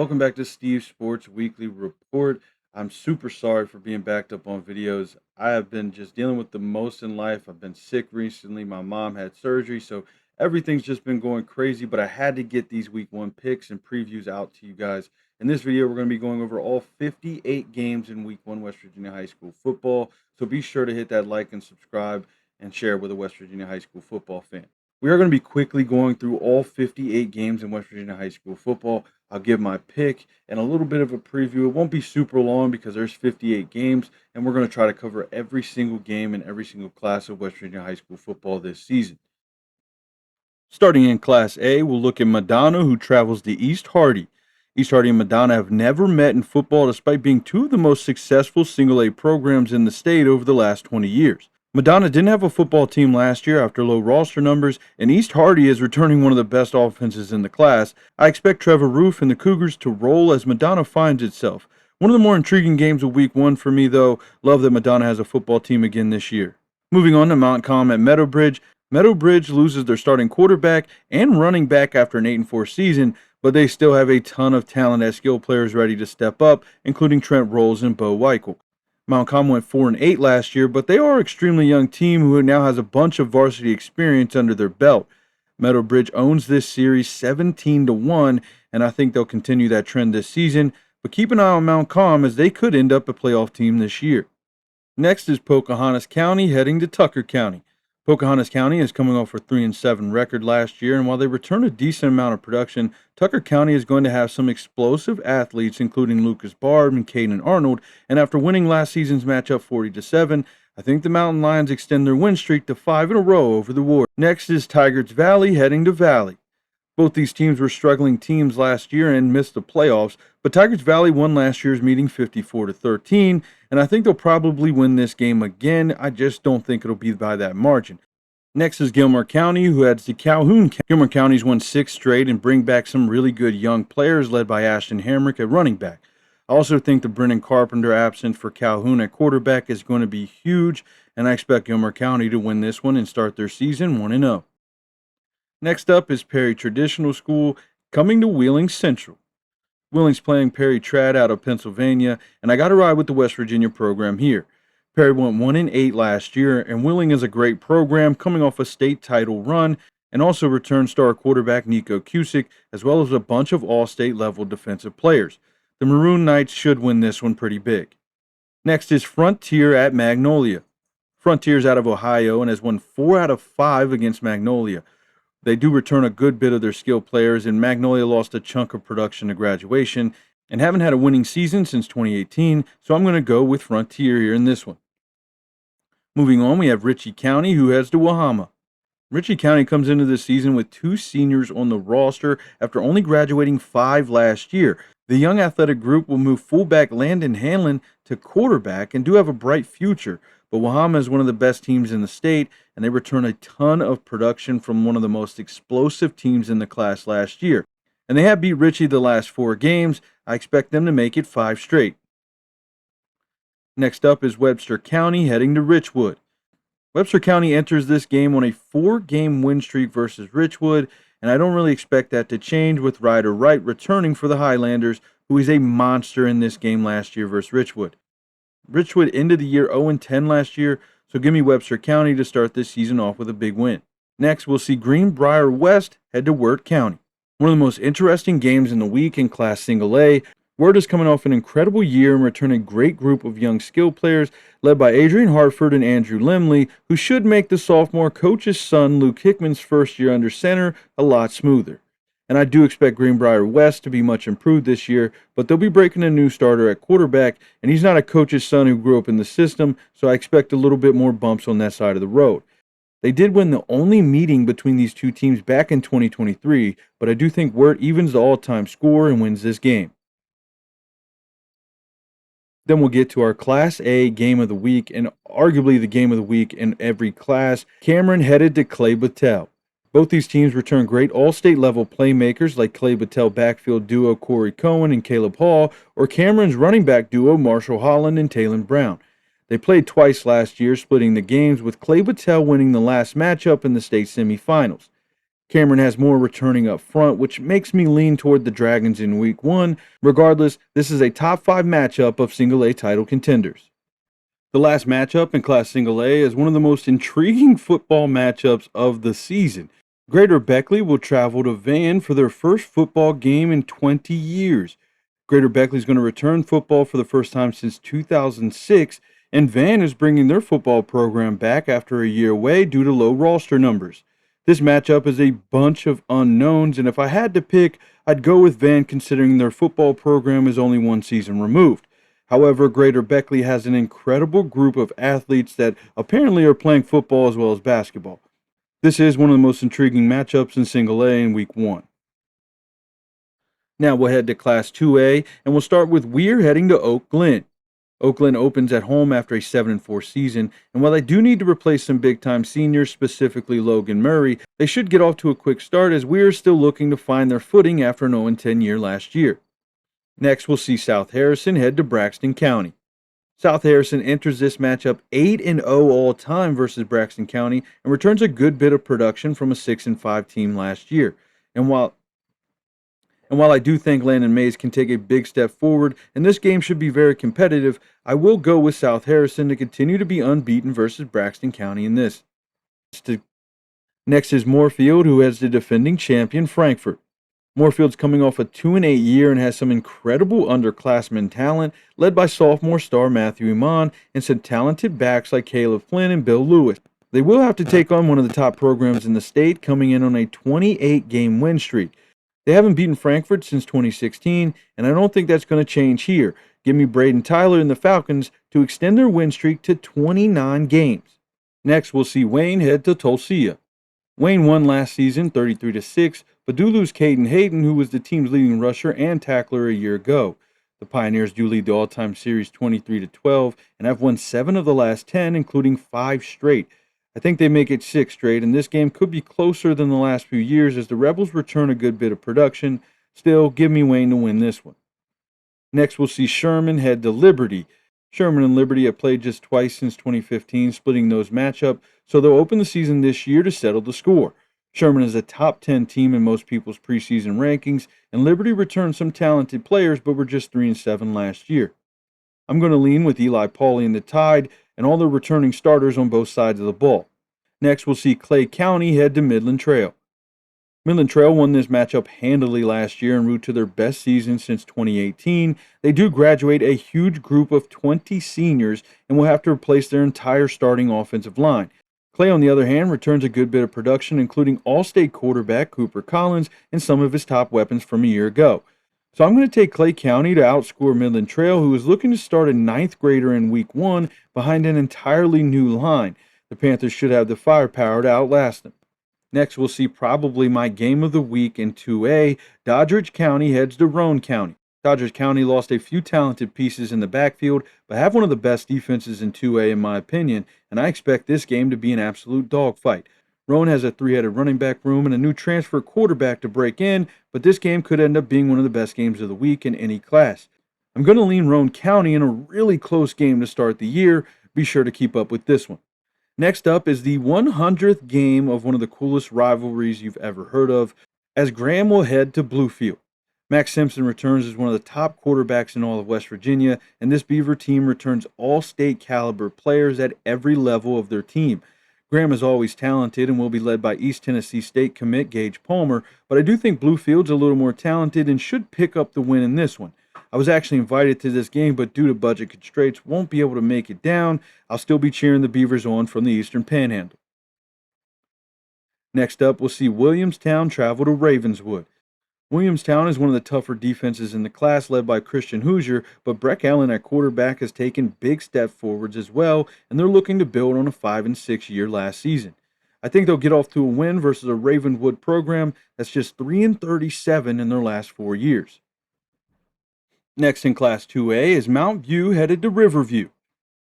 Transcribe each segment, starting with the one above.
welcome back to Steve's Sports Weekly Report. I'm super sorry for being backed up on videos. I have been just dealing with the most in life. I've been sick recently. My mom had surgery, so everything's just been going crazy, but I had to get these week one picks and previews out to you guys. In this video, we're going to be going over all 58 games in week one West Virginia high school football. So be sure to hit that like and subscribe and share with a West Virginia high school football fan. We are going to be quickly going through all 58 games in West Virginia high school football. I'll give my pick and a little bit of a preview. It won't be super long because there's 58 games, and we're going to try to cover every single game in every single class of West Virginia high school football this season. Starting in Class A, we'll look at Madonna, who travels to East Hardy. East Hardy and Madonna have never met in football despite being two of the most successful single-A programs in the state over the last 20 years. Madonna didn't have a football team last year after low roster numbers, and East Hardy is returning one of the best offenses in the class. I expect Trevor Roof and the Cougars to roll as Madonna finds itself. One of the more intriguing games of week one for me, though. Love that Madonna has a football team again this year. Moving on to Mount Com at Meadowbridge. Meadowbridge loses their starting quarterback and running back after an 8-4 season, but they still have a ton of talent as skill players ready to step up, including Trent Rolls and Bo Weichel. Mount Com went 4-8 last year, but they are an extremely young team who now has a bunch of varsity experience under their belt. Meadowbridge owns this series 17-1, and I think they'll continue that trend this season, but keep an eye on Mount Com as they could end up a playoff team this year. Next is Pocahontas County heading to Tucker County. Pocahontas County is coming off a 3-7 record last year, and while they return a decent amount of production, Tucker County is going to have some explosive athletes, including Lucas Barb and Caden Arnold, and after winning last season's matchup 40-7, I think the Mountain Lions extend their win streak to 5 in a row over the Warriors. Next is Tigers Valley heading to Valley. Both these teams were struggling teams last year and missed the playoffs, but Tigers Valley won last year's meeting 54-13, and I think they'll probably win this game again. I just don't think it'll be by that margin. Next is Gilmer County, who heads to Calhoun. Gilmer County's won 6 straight and bring back some really good young players led by Ashton Hamrick at running back. I also think the Brennan Carpenter absence for Calhoun at quarterback is going to be huge, and I expect Gilmer County to win this one and start their season 1-0. Next up is Perry Traditional School coming to Wheeling Central. Wheeling's playing Perry Trad out of Pennsylvania, and I got to ride with the West Virginia program here. Perry went 1-8 last year, and Wheeling is a great program coming off a state title run, and also returned star quarterback Nico Cusick, as well as a bunch of all-state level defensive players. The Maroon Knights should win this one pretty big. Next is Frontier at Magnolia. Frontier's out of Ohio and has won 4 out of 5 against Magnolia. They do return a good bit of their skilled players, and Magnolia lost a chunk of production to graduation and haven't had a winning season since 2018, so I'm going to go with Frontier here in this one. Moving on, we have Ritchie County, who heads to Wahama. Ritchie County comes into the season with 2 seniors on the roster after only graduating 5 last year. The young athletic group will move fullback Landon Hanlon to quarterback and do have a bright future, but Wahama is one of the best teams in the state, and they return a ton of production from one of the most explosive teams in the class last year. And they have beat Ritchie the last 4 games. I expect them to make it 5 straight. Next up is Webster County heading to Richwood. Webster County enters this game on a 4-game win streak versus Richwood, and I don't really expect that to change with Ryder Wright returning for the Highlanders, who is a monster in this game last year versus Richwood. Richwood ended the year 0-10 last year, so give me Webster County to start this season off with a big win. Next, we'll see Greenbrier West head to Wirt County. One of the most interesting games in the week in Class Single A. Wirt is coming off an incredible year and returning a great group of young skill players led by Adrian Hartford and Andrew Limley, who should make the sophomore coach's son, Luke Hickman's first year under center, a lot smoother. And I do expect Greenbrier West to be much improved this year, but they'll be breaking a new starter at quarterback, and he's not a coach's son who grew up in the system, so I expect a little bit more bumps on that side of the road. They did win the only meeting between these two teams back in 2023, but I do think Wirt evens the all-time score and wins this game. Then we'll get to our Class A game of the week, and arguably the game of the week in every class. Cameron headed to Clay Battelle. Both these teams return great all-state level playmakers like Clay Battelle backfield duo Corey Cohen and Caleb Hall, or Cameron's running back duo Marshall Holland and Taylon Brown. They played twice last year, splitting the games, with Clay Battelle winning the last matchup in the state semifinals. Cameron has more returning up front, which makes me lean toward the Dragons in week 1. Regardless, this is a top 5 matchup of single A title contenders. The last matchup in Class Single A is one of the most intriguing football matchups of the season. Greater Beckley will travel to Van for their first football game in 20 years. Greater Beckley is going to return football for the first time since 2006, and Van is bringing their football program back after a year away due to low roster numbers. This matchup is a bunch of unknowns, and if I had to pick, I'd go with Van considering their football program is only one season removed. However, Greater Beckley has an incredible group of athletes that apparently are playing football as well as basketball. This is one of the most intriguing matchups in Single A in Week 1. Now we'll head to Class 2A, and we'll start with Weir heading to Oak Glen. Oak Glen opens at home after a 7-4 season, and while they do need to replace some big-time seniors, specifically Logan Murray, they should get off to a quick start as Weir is still looking to find their footing after an 0-10 year last year. Next, we'll see South Harrison head to Braxton County. South Harrison enters this matchup 8-0 all-time versus Braxton County and returns a good bit of production from a 6-5 team last year. And while I do think Landon Mays can take a big step forward, and this game should be very competitive, I will go with South Harrison to continue to be unbeaten versus Braxton County in this. Next is Moorfield, who has the defending champion Frankfort. Moorfield's coming off a 2-8 year and has some incredible underclassmen talent, led by sophomore star Matthew Iman and some talented backs like Caleb Flynn and Bill Lewis. They will have to take on one of the top programs in the state, coming in on a 28-game win streak. They haven't beaten Frankfort since 2016, and I don't think that's going to change here. Give me Braden Tyler and the Falcons to extend their win streak to 29 games. Next, we'll see Wayne head to Tulsia. Wayne won last season 33-6, but do lose Caden Hayden, who was the team's leading rusher and tackler a year ago. The Pioneers do lead the all-time series 23-12 and have won 7 of the last 10, including 5 straight. I think they make it 6 straight, and this game could be closer than the last few years as the Rebels return a good bit of production. Still, give me Wayne to win this one. Next, we'll see Sherman head to Liberty. Sherman and Liberty have played just twice since 2015, splitting those matchup, so they'll open the season this year to settle the score. Sherman is a top 10 team in most people's preseason rankings, and Liberty returned some talented players, but were just 3-7 last year. I'm going to lean with Eli Pauly and the Tide, and all the returning starters on both sides of the ball. Next, we'll see Clay County head to Midland Trail. Midland Trail won this matchup handily last year en route to their best season since 2018. They do graduate a huge group of 20 seniors and will have to replace their entire starting offensive line. Clay, on the other hand, returns a good bit of production, including All-State quarterback Cooper Collins and some of his top weapons from a year ago. So I'm going to take Clay County to outscore Midland Trail, who is looking to start a 9th grader in Week 1 behind an entirely new line. The Panthers should have the firepower to outlast them. Next, we'll see probably my game of the week in 2A. Doddridge County heads to Roane County. Doddridge County lost a few talented pieces in the backfield, but have one of the best defenses in 2A in my opinion, and I expect this game to be an absolute dogfight. Roane has a 3-headed running back room and a new transfer quarterback to break in, but this game could end up being one of the best games of the week in any class. I'm going to lean Roane County in a really close game to start the year. Be sure to keep up with this one. Next up is the 100th game of one of the coolest rivalries you've ever heard of, as Graham will head to Bluefield. Max Simpson returns as one of the top quarterbacks in all of West Virginia, and this Beaver team returns all-state caliber players at every level of their team. Graham is always talented and will be led by East Tennessee State commit Gage Palmer, but I do think Bluefield's a little more talented and should pick up the win in this one. I was actually invited to this game, but due to budget constraints, won't be able to make it down. I'll still be cheering the Beavers on from the Eastern Panhandle. Next up, we'll see Williamstown travel to Ravenswood. Williamstown is one of the tougher defenses in the class, led by Christian Hoosier, but Breck Allen at quarterback has taken big step forwards as well, and they're looking to build on a 5-6 year last season. I think they'll get off to a win versus a Ravenwood program that's just 3-37 in their last 4 years. Next in Class 2A is Mount View headed to Riverview.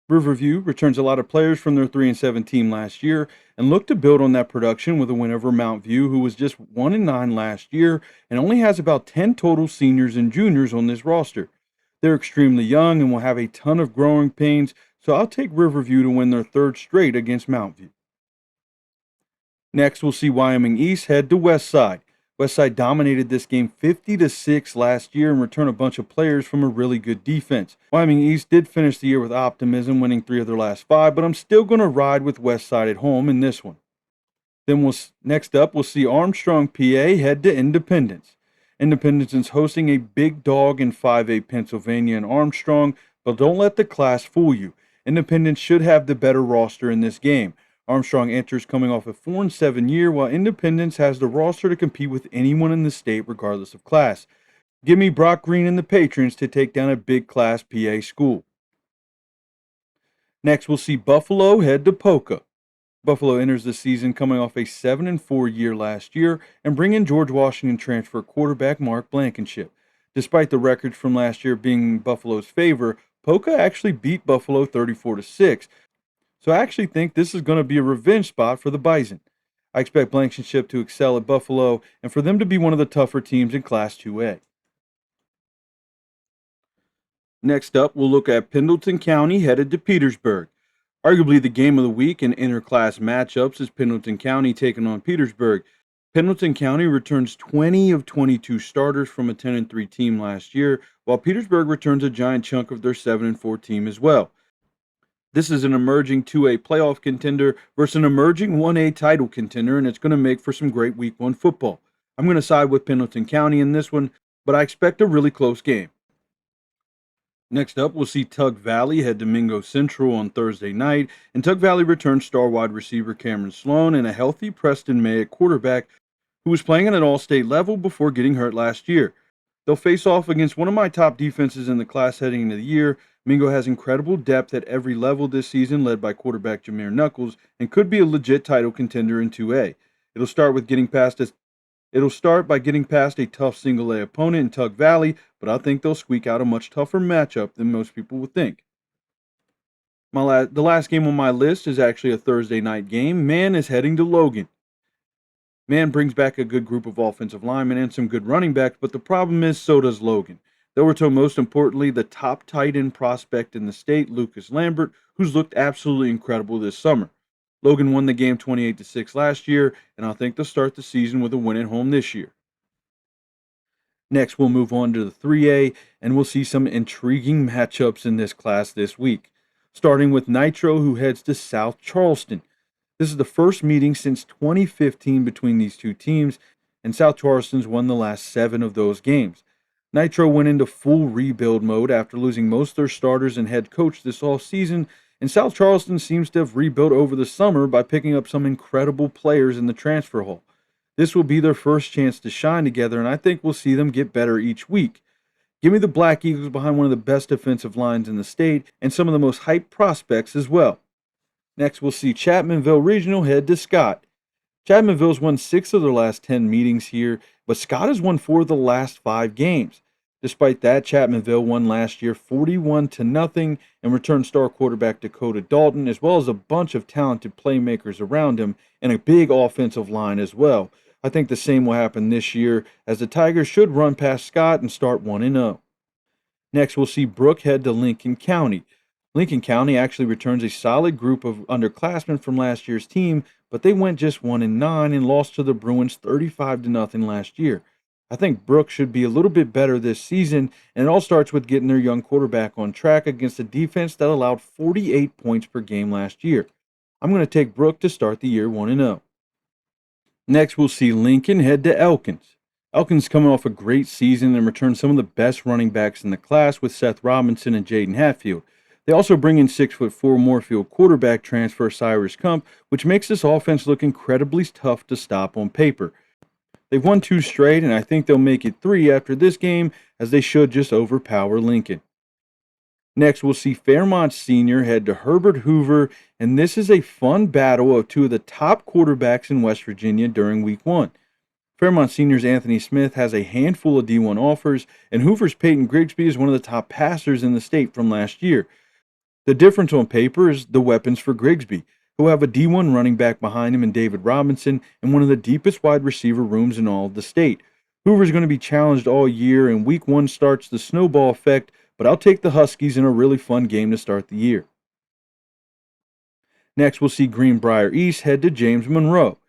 Riverview returns a lot of players from their 3-7 team last year and look to build on that production with a win over Mount View, who was just 1-9 last year and only has about 10 total seniors and juniors on this roster. They're extremely young and will have a ton of growing pains, so I'll take Riverview to win their 3rd straight against Mount View. Next, we'll see Wyoming East head to Westside. Westside dominated this game 50-6 last year and returned a bunch of players from a really good defense. Wyoming East did finish the year with optimism, winning 3 of their last 5, but I'm still going to ride with Westside at home in this one. Then next up, we'll see Armstrong, PA head to Independence. Independence is hosting a big dog in 5A Pennsylvania and Armstrong, but don't let the class fool you. Independence should have the better roster in this game. Armstrong enters coming off a 4-7 year, while Independence has the roster to compete with anyone in the state regardless of class. Give me Brock Green and the Patrons to take down a big class PA school. Next, we'll see Buffalo head to Poca. Buffalo enters the season coming off a 7-4 year last year and bring in George Washington transfer quarterback Mark Blankenship. Despite the records from last year being Buffalo's favor, Poca actually beat Buffalo 34-6. So I actually think this is going to be a revenge spot for the Bison. I expect Blankenship to excel at Buffalo and for them to be one of the tougher teams in Class 2A. Next up, we'll look at Pendleton County headed to Petersburg. Arguably the game of the week in interclass matchups is Pendleton County taking on Petersburg. Pendleton County returns 20 of 22 starters from a 10-3 team last year, while Petersburg returns a giant chunk of their 7-4 team as well. This is an emerging 2A playoff contender versus an emerging 1A title contender, and it's going to make for some great Week 1 football. I'm going to side with Pendleton County in this one, but I expect a really close game. Next up, we'll see Tug Valley head to Mingo Central on Thursday night, and Tug Valley returns star wide receiver Cameron Sloan and a healthy Preston May at quarterback, who was playing at an all-state level before getting hurt last year. They'll face off against one of my top defenses in the class heading into the year. Mingo has incredible depth at every level this season, led by quarterback Jameer Knuckles, and could be a legit title contender in 2A. It'll start by getting past a tough single-A opponent in Tug Valley, but I think they'll squeak out a much tougher matchup than most people would think. The last game on my list is actually a Thursday night game. Man is heading to Logan. Man brings back a good group of offensive linemen and some good running backs, but the problem is so does Logan. They'll return most importantly the top tight end prospect in the state, Lucas Lambert, who's looked absolutely incredible this summer. Logan won the game 28-6 last year, and I think they'll start the season with a win at home this year. Next, we'll move on to the 3A, and we'll see some intriguing matchups in this class this week. Starting with Nitro, who heads to South Charleston. This is the first meeting since 2015 between these two teams, and South Charleston's won the last 7 of those games. Nitro went into full rebuild mode after losing most of their starters and head coach this offseason, and South Charleston seems to have rebuilt over the summer by picking up some incredible players in the transfer hall. This will be their first chance to shine together, and I think we'll see them get better each week. Give me the Black Eagles behind one of the best defensive lines in the state and some of the most hyped prospects as well. Next, we'll see Chapmanville Regional head to Scott. Chapmanville's won 6 of their last 10 meetings here, but Scott has won 4 of the last 5 games. Despite that, Chapmanville won last year 41-0 and returned star quarterback Dakota Dalton, as well as a bunch of talented playmakers around him and a big offensive line as well. I think the same will happen this year, as the Tigers should run past Scott and start 1-0. Next, we'll see Brooke head to Lincoln County. Lincoln County actually returns a solid group of underclassmen from last year's team, but they went just 1-9 and lost to the Bruins 35-0 last year. I think Brooke should be a little bit better this season, and it all starts with getting their young quarterback on track against a defense that allowed 48 points per game last year. I'm going to take Brooke to start the year 1-0. Next, we'll see Lincoln head to Elkins. Elkins coming off a great season and returned some of the best running backs in the class with Seth Robinson and Jaden Hatfield. They also bring in 6'4" Moorfield quarterback transfer Cyrus Kump, which makes this offense look incredibly tough to stop on paper. They've won 2 straight, and I think they'll make it 3 after this game, as they should just overpower Lincoln. Next, we'll see Fairmont Senior head to Herbert Hoover, and this is a fun battle of 2 of the top quarterbacks in West Virginia during Week 1. Fairmont Senior's Anthony Smith has a handful of D1 offers, and Hoover's Peyton Grigsby is one of the top passers in the state from last year. The difference on paper is the weapons for Grigsby, who have a D1 running back behind him in David Robinson and one of the deepest wide receiver rooms in all of the state. Hoover's going to be challenged all year, and Week 1 starts the snowball effect, but I'll take the Huskies in a really fun game to start the year. Next, we'll see Greenbrier East head to James Monroe.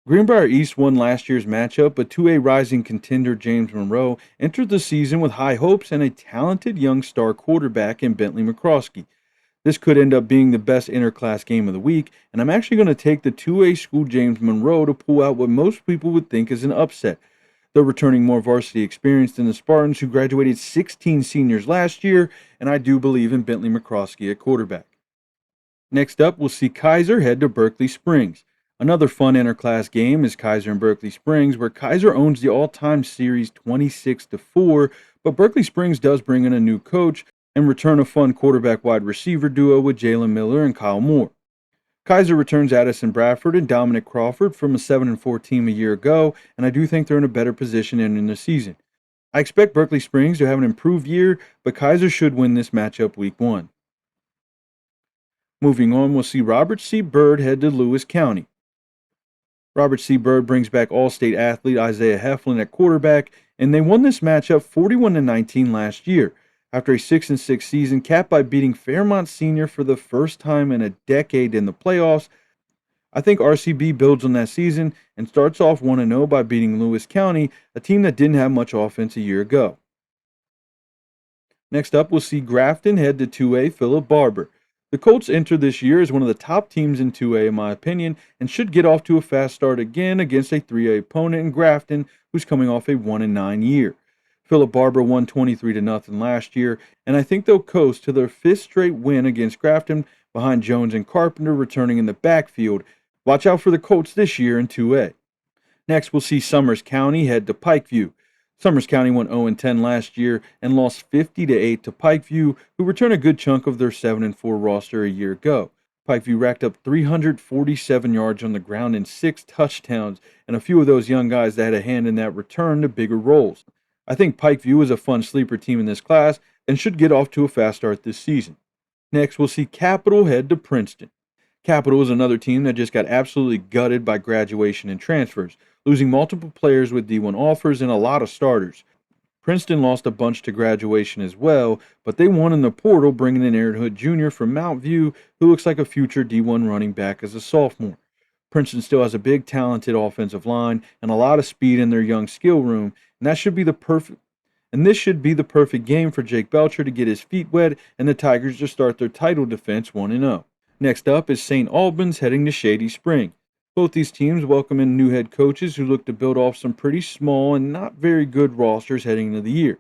Greenbrier East won last year's matchup, but 2A rising contender James Monroe entered the season with high hopes and a talented young star quarterback in Bentley McCroskey. This could end up being the best interclass game of the week, and I'm actually going to take the 2A school James Monroe to pull out what most people would think is an upset. They're returning more varsity experience than the Spartans, who graduated 16 seniors last year, and I do believe in Bentley McCroskey at quarterback. Next up, we'll see Kaiser head to Berkeley Springs. Another fun interclass game is Kaiser and Berkeley Springs, where Kaiser owns the all-time series 26-4, but Berkeley Springs does bring in a new coach and return a fun quarterback wide receiver duo with Jalen Miller and Kyle Moore. Kaiser returns Addison Bradford and Dominic Crawford from a 7-4 team a year ago, and I do think they're in a better position entering the season. I expect Berkeley Springs to have an improved year, but Kaiser should win this matchup week 1. Moving on, we'll see Robert C. Byrd head to Lewis County. Robert C. Byrd brings back All-State athlete Isaiah Heflin at quarterback, and they won this matchup 41-19 last year, after a 6-6 season capped by beating Fairmont Senior for the first time in a decade in the playoffs. I think RCB builds on that season and starts off 1-0 by beating Lewis County, a team that didn't have much offense a year ago. Next up, we'll see Grafton head to 2A Philip Barber. The Colts enter this year as one of the top teams in 2A in my opinion, and should get off to a fast start again against a 3A opponent in Grafton, who's coming off a 1-9 year. Philip Barber won 23-0 last year, and I think they'll coast to their 5th straight win against Grafton behind Jones and Carpenter returning in the backfield. Watch out for the Colts this year in 2A. Next, we'll see Summers County head to Pikeview. Summers County won 0-10 last year and lost 50-8 to Pikeview, who returned a good chunk of their 7-4 roster a year ago. Pikeview racked up 347 yards on the ground and 6 touchdowns, and a few of those young guys that had a hand in that return to bigger roles. I think Pikeview is a fun sleeper team in this class and should get off to a fast start this season. Next, we'll see Capital head to Princeton. Capital is another team that just got absolutely gutted by graduation and transfers, losing multiple players with D1 offers and a lot of starters. Princeton lost a bunch to graduation as well, but they won in the portal, bringing in Aaron Hood Jr. from Mount View, who looks like a future D1 running back as a sophomore. Princeton still has a big, talented offensive line and a lot of speed in their young skill room, and this should be the perfect game for Jake Belcher to get his feet wet and the Tigers to start their title defense 1-0. Next up is St. Albans heading to Shady Spring. Both these teams welcome in new head coaches who look to build off some pretty small and not very good rosters heading into the year.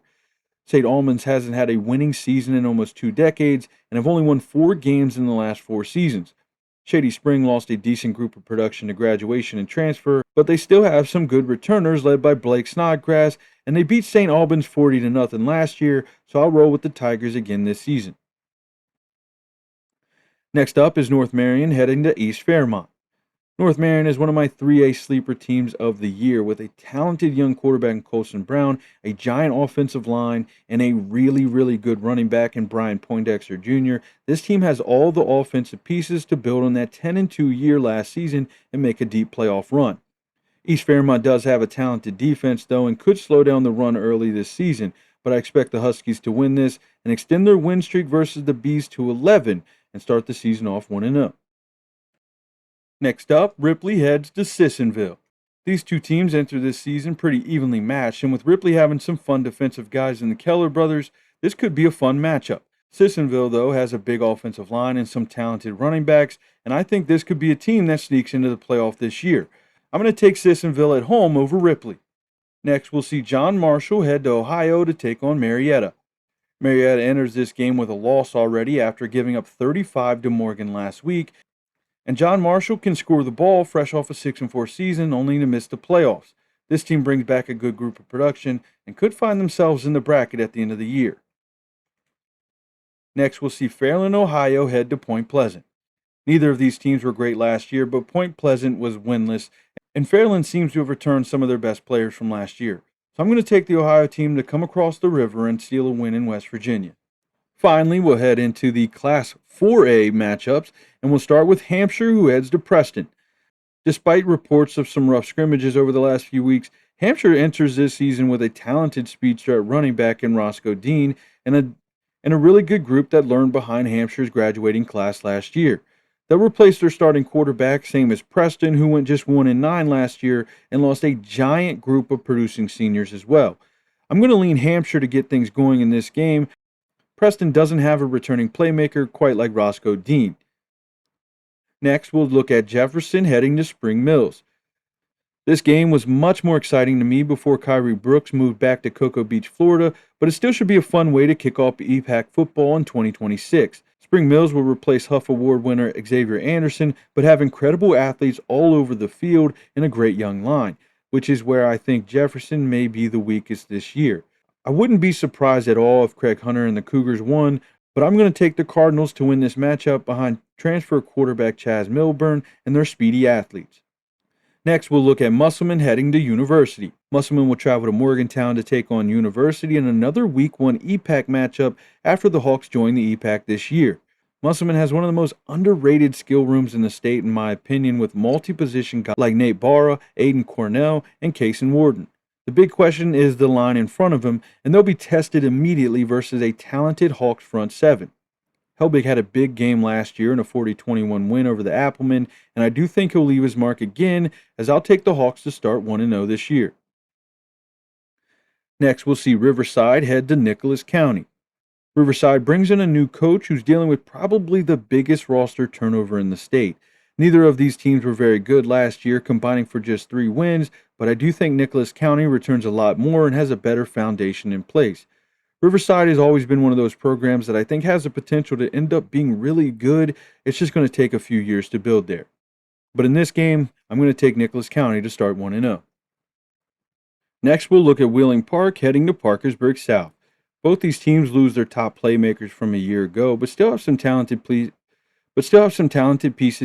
St. Albans hasn't had a winning season in almost 2 decades and have only won 4 games in the last 4 seasons. Shady Spring lost a decent group of production to graduation and transfer, but they still have some good returners led by Blake Snodgrass, and they beat St. Albans 40-0 last year, so I'll roll with the Tigers again this season. Next up is North Marion heading to East Fairmont. North Marion is one of my 3A sleeper teams of the year with a talented young quarterback in Colson Brown, a giant offensive line, and a really good running back in Brian Poindexter Jr. This team has all the offensive pieces to build on that 10-2 year last season and make a deep playoff run. East Fairmont does have a talented defense though and could slow down the run early this season, but I expect the Huskies to win this and extend their win streak versus the Bees to 11 and start the season off 1-0. Next up, Ripley heads to Sissonville. These two teams enter this season pretty evenly matched, and with Ripley having some fun defensive guys in the Keller brothers, this could be a fun matchup. Sissonville, though, has a big offensive line and some talented running backs, and I think this could be a team that sneaks into the playoff this year. I'm going to take Sissonville at home over Ripley. Next, we'll see John Marshall head to Ohio to take on Marietta. Marietta enters this game with a loss already after giving up 35 to Morgan last week, and John Marshall can score the ball fresh off a 6-4 season only to miss the playoffs. This team brings back a good group of production and could find themselves in the bracket at the end of the year. Next, we'll see Fairland, Ohio head to Point Pleasant. Neither of these teams were great last year, but Point Pleasant was winless, and Fairland seems to have returned some of their best players from last year. So I'm going to take the Ohio team to come across the river and steal a win in West Virginia. Finally, we'll head into the Class 4A matchups, and we'll start with Hampshire, who heads to Preston. Despite reports of some rough scrimmages over the last few weeks, Hampshire enters this season with a talented speedster at running back in Roscoe Dean and a really good group that learned behind Hampshire's graduating class last year. They'll replace their starting quarterback, same as Preston, who went just 1-9 last year and lost a giant group of producing seniors as well. I'm going to lean Hampshire to get things going in this game. Preston doesn't have a returning playmaker quite like Roscoe Dean. Next, we'll look at Jefferson heading to Spring Mills. This game was much more exciting to me before Kyrie Brooks moved back to Cocoa Beach, Florida, but it still should be a fun way to kick off EPAC football in 2026. Spring Mills will replace Huff Award winner Xavier Anderson, but have incredible athletes all over the field and a great young line, which is where I think Jefferson may be the weakest this year. I wouldn't be surprised at all if Craig Hunter and the Cougars won, but I'm going to take the Cardinals to win this matchup behind transfer quarterback Chaz Milburn and their speedy athletes. Next, we'll look at Musselman heading to University. Musselman will travel to Morgantown to take on University in another Week 1 EPAC matchup after the Hawks join the EPAC this year. Musselman has one of the most underrated skill rooms in the state, in my opinion, with multi-position guys like Nate Barra, Aiden Cornell, and Kason Warden. The big question is the line in front of him, and they'll be tested immediately versus a talented Hawks front seven. Helbig had a big game last year in a 40-21 win over the Applemen, and I do think he'll leave his mark again, as I'll take the Hawks to start 1-0 this year. Next, we'll see Riverside head to Nicholas County. Riverside brings in a new coach who's dealing with probably the biggest roster turnover in the state. Neither of these teams were very good last year, combining for just 3 wins, but I do think Nicholas County returns a lot more and has a better foundation in place. Riverside has always been one of those programs that I think has the potential to end up being really good. It's just going to take a few years to build there. But in this game, I'm going to take Nicholas County to start 1-0. Next, we'll look at Wheeling Park heading to Parkersburg South. Both these teams lose their top playmakers from a year ago, but still have some talented pieces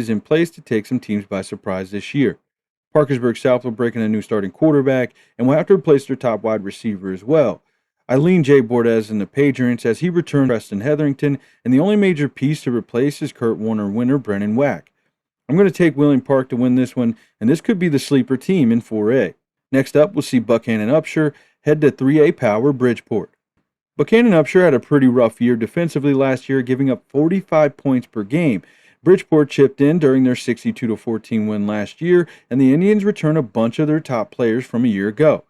in place to take some teams by surprise this year. Parkersburg South will break in a new starting quarterback and will have to replace their top wide receiver as well. I lean Jay Bordez in the Patriots as he returned Preston Hetherington, and the only major piece to replace is Kurt Warner winner Brennan Wack. I'm going to take Wheeling Park to win this one, and this could be the sleeper team in 4A. Next up, we'll see Buchanan Upshur head to 3A Power Bridgeport. Buchanan Upshur had a pretty rough year defensively last year, giving up 45 points per game. Bridgeport chipped in during their 62-14 win last year, and the Indians return a bunch of their top players from a year ago.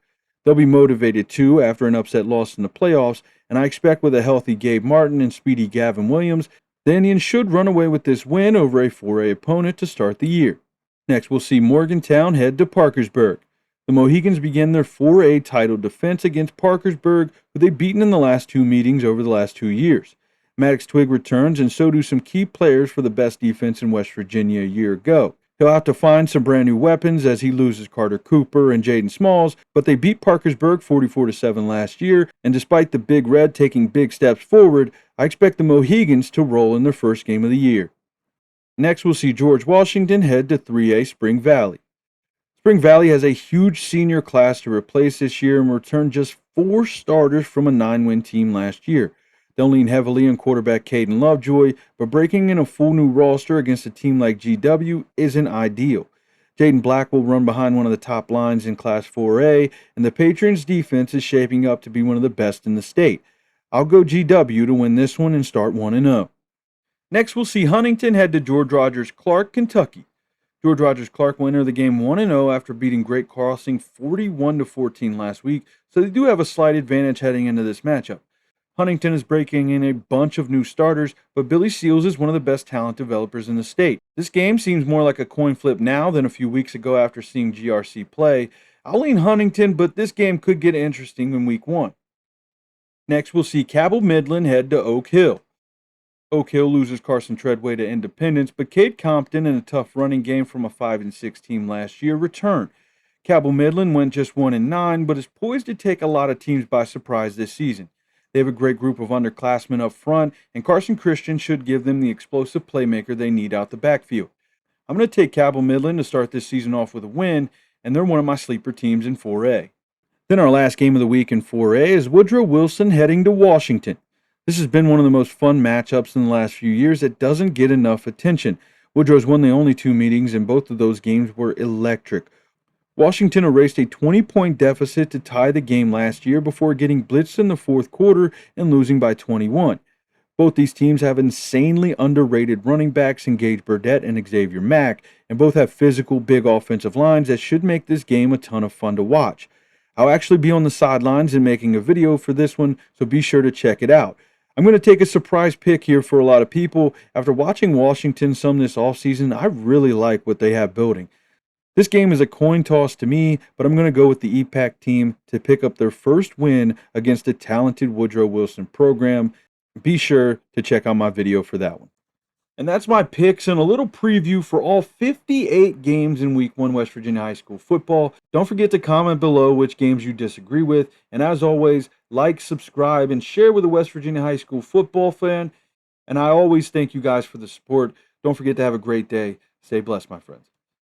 They'll be motivated too after an upset loss in the playoffs, and I expect with a healthy Gabe Martin and speedy Gavin Williams, the Indians should run away with this win over a 4A opponent to start the year. Next, we'll see Morgantown head to Parkersburg. The Mohegans begin their 4A title defense against Parkersburg, who they've beaten in the last 2 meetings over the last 2 years. Maddox Twig returns, and so do some key players for the best defense in West Virginia a year ago. He'll have to find some brand new weapons as he loses Carter Cooper and Jaden Smalls, but they beat Parkersburg 44-7 last year, and despite the Big Red taking big steps forward, I expect the Mohegans to roll in their first game of the year. Next, we'll see George Washington head to 3A Spring Valley. Spring Valley has a huge senior class to replace this year and return just 4 starters from a 9-win team last year. They'll lean heavily on quarterback Caden Lovejoy, but breaking in a full new roster against a team like GW isn't ideal. Jaden Black will run behind one of the top lines in Class 4A, and the Patriots' defense is shaping up to be one of the best in the state. I'll go GW to win this one and start 1-0. Next, we'll see Huntington head to George Rogers Clark, Kentucky. George Rogers Clark will enter the game 1-0 after beating Great Crossing 41-14 last week, so they do have a slight advantage heading into this matchup. Huntington is breaking in a bunch of new starters, but Billy Seals is one of the best talent developers in the state. This game seems more like a coin flip now than a few weeks ago after seeing GRC play. I'll lean Huntington, but this game could get interesting in Week 1. Next, we'll see Cabell Midland head to Oak Hill. Oak Hill loses Carson Treadway to Independence, but Cade Compton in a tough running game from a 5-6 team last year return. Cabell Midland went just 1-9, but is poised to take a lot of teams by surprise this season. They have a great group of underclassmen up front, and Carson Christian should give them the explosive playmaker they need out the backfield. I'm going to take Cabell Midland to start this season off with a win, and they're one of my sleeper teams in 4A. Then our last game of the week in 4A is Woodrow Wilson heading to Washington. This has been one of the most fun matchups in the last few years that doesn't get enough attention. Woodrow's won the only 2 meetings, and both of those games were electric. Washington erased a 20-point deficit to tie the game last year before getting blitzed in the 4th quarter and losing by 21. Both these teams have insanely underrated running backs in Gage Burdett and Xavier Mack, and both have physical, big offensive lines that should make this game a ton of fun to watch. I'll actually be on the sidelines and making a video for this one, so be sure to check it out. I'm going to take a surprise pick here for a lot of people. After watching Washington some this offseason, I really like what they have building. This game is a coin toss to me, but I'm going to go with the EPAC team to pick up their first win against the talented Woodrow Wilson program. Be sure to check out my video for that one. And that's my picks and a little preview for all 58 games in Week 1 West Virginia High School football. Don't forget to comment below which games you disagree with. And as always, like, subscribe, and share with a West Virginia High School football fan. And I always thank you guys for the support. Don't forget to have a great day. Stay blessed, my friends.